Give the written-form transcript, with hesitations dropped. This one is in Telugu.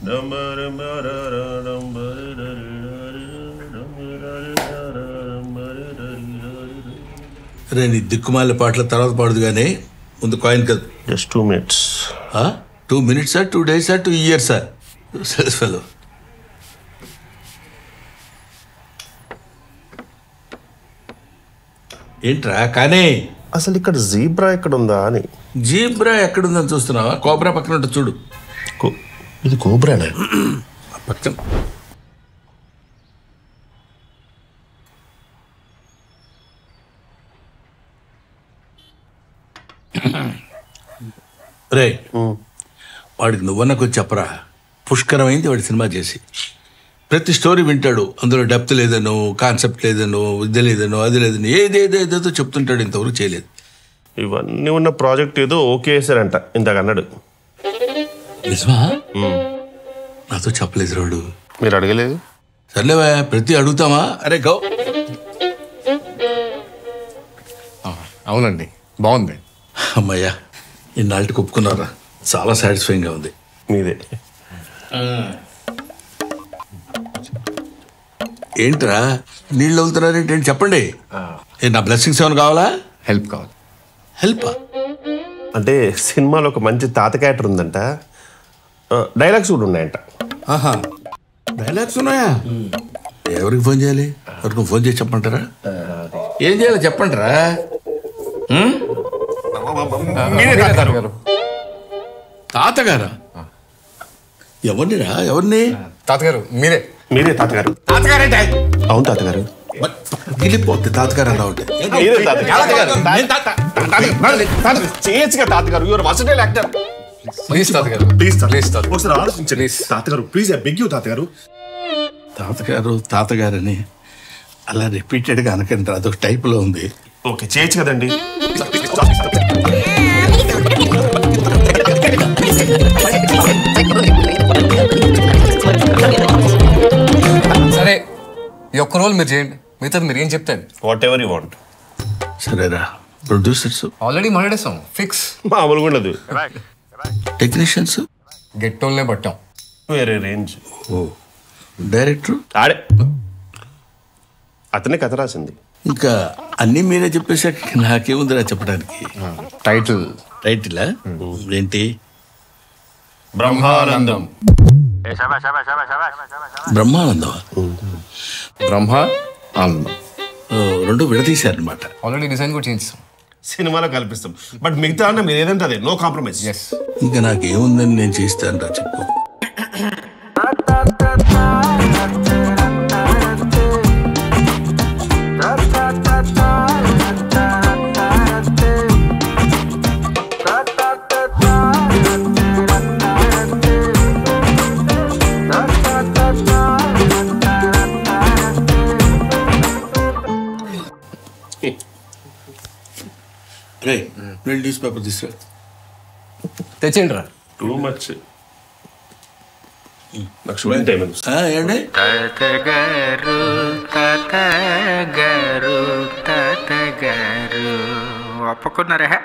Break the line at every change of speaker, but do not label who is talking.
రే నీ దిక్కుమాల పాటల తర్వాత పాడదు కానీ ముందు కాయిన్ కదా.
Just 2 minutes.
2 minutes 2 days 2 years fellow. ఏంట్రా కానీ
అసలు ఇక్కడ జీబ్రా ఎక్కడ ఉందా అని.
జీబ్రా ఎక్కడుందని చూస్తున్నావా? కోబ్రా పక్కన ఉంటుంది చూడు.
ఇది కోబ్రానే
పక్కన. రే వాడికి నువ్వన్నకు చెప్పరా, పుష్కరమైంది వాడి సినిమా చేసి. ప్రతి స్టోరీ వింటాడు, అందులో డెప్త్ లేదనో, కాన్సెప్ట్ లేదనో, ఇది లేదనో, అది లేదనో, ఏదేదో చెప్తుంటాడు. ఇంతవరకు చేయలేదు.
ఇవన్నీ ఉన్న ప్రాజెక్ట్ ఏదో ఓకే చేశారంట ఇందాక అన్నాడు.
నిజమా? నాతో చెప్పలేదు రాడు.
మీరు అడగలేదు?
సర్లేవా, ప్రతి అడుగుతామా? అరే గౌ.
అవునండి, బాగుంది.
అమ్మయ్యా, ఇన్నాళ్ళకి ఒప్పుకున్నారా? చాలా సాటిస్ఫైయింగ్గా ఉంది.
మీదే.
ఏంట్రా నీళ్ళు అవుతున్నారేంటి? చెప్పండి. నా బ్లెస్సింగ్స్ ఏమైనా కావాలా?
హెల్ప్ కావాలి.
హెల్పా?
అంటే సినిమాలో ఒక మంచి తాత క్యారెక్టర్ ఉందంట, డైలాగ్స్ కూడా ఉన్నాయంట.
ఆహా, డైలాగ్స్ ఉన్నాయా? ఎవరికి ఫోన్ చేయాలి? ఎవరికి ఫోన్ చేసి చెప్పంటారా? ఏం చేయాలో చెప్పండిరా. తాతగారా? ఎవరినిరా? ఎవరిని?
తాతగారు మీరే.
మీరే తాతగారు.
తాతగారంటే
అవును తాతగారు.
గిలిపోద్ది తాతగారు అలా ఉంటే.
చేయొచ్చుగా తాతగారు. Your versatile actor.
ప్లీజ్ తాతగారు,
ప్లీజ్
ప్లీజ్
ఒకసారి ఆలోచించండి తాతగారు. ప్లీజ్ ఐ బెగ్ యూ తాతగారు.
తాతగారని అలా రిపీటెడ్గా అనకండి, అదొక టైప్లో ఉంది.
ఓకే చేయొచ్చు కదండి.
సరే, ఈ ఒక్క రోల్ మీరు చేయండి, మిగతాది మీరు ఏం చెప్తాను.
Whatever you want.
సరేరా. ప్రొడ్యూసర్స్
ఆల్రెడీ మాట్లాడేస్తాం, ఫిక్స్.
మామూలుగా ఉండదు.
టెక్నీషియన్స్
గెట్టోల్నే పట్టాం.
వేరే రేంజ్.
ఓ డైరెక్టర్
ఆడే అతనే కథ రాసింది.
ఇంకా అన్నీ మీరే చెప్పేసాక నాకేముందిరా చెప్పడానికి. టైటిలా ఏంటి?
బ్రహ్మానందం.
బ్రహ్మానందం.
బ్రహ్మ ఆనందం
రెండు విడదీశారనమాట.
ఆల్రెడీ డిజైన్ కూడా చేయించాం.
సినిమాలో కల్పిస్తాం, బట్ మిగతా అన్న మీరు ఏదంటే అదే, నో కాంప్రమైజ్.
ఇంకా నాకేముందని నేను చేస్తాను రా, చెప్పు. రే నేను న్యూస్ పేపర్ తీసుకురా.
తెచ్చేయండి రా.
Too much. నాకు షూటింగ్ టైం
ఏంటి?
తాతగారు ఒప్పుకున్నారా?